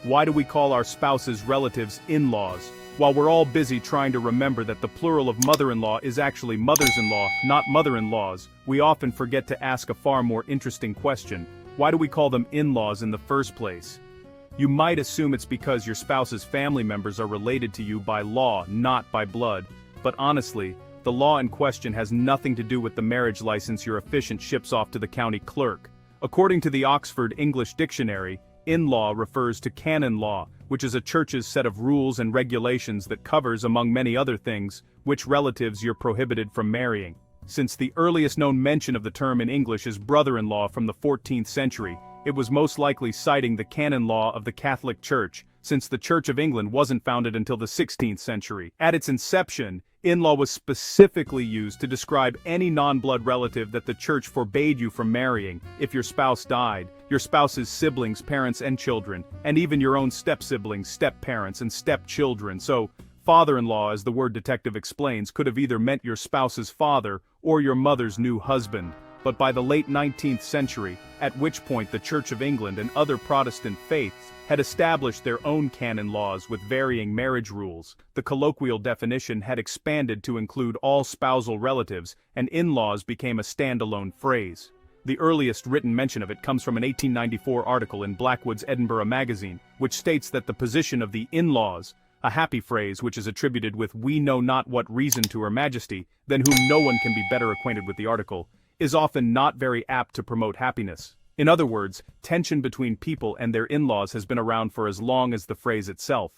Why do we call our spouse's relatives in-laws? While we're all busy trying to remember that the plural of mother-in-law is actually mothers-in-law, not mother-in-laws, we often forget to ask a far more interesting question. Why do we call them in-laws in the first place? You might assume it's because your spouse's family members are related to you by law, not by blood. But honestly, the law in question has nothing to do with the marriage license your officiant ships off to the county clerk. According to the Oxford English Dictionary, in-law refers to canon law, which is a church's set of rules and regulations that covers, among many other things, which relatives you're prohibited from marrying. Since the earliest known mention of the term in English is brother-in-law from the 14th century, it was most likely citing the canon law of the Catholic Church, since the Church of England wasn't founded until the 16th century. At its inception, in-law was specifically used to describe any non-blood relative that the church forbade you from marrying if your spouse died, your spouse's siblings, parents and children, and even your own step-siblings, step-parents and step-children. So, father-in-law, as the word detective explains, could have either meant your spouse's father or your mother's new husband. But by the late 19th century, at which point the Church of England and other Protestant faiths had established their own canon laws with varying marriage rules, the colloquial definition had expanded to include all spousal relatives, and in-laws became a standalone phrase. The earliest written mention of it comes from an 1894 article in Blackwood's Edinburgh Magazine, which states that the position of the in-laws, a happy phrase which is attributed with "we know not what reason to Her Majesty," than whom no one can be better acquainted with the article, is often not very apt to promote happiness. In other words, tension between people and their in-laws has been around for as long as the phrase itself.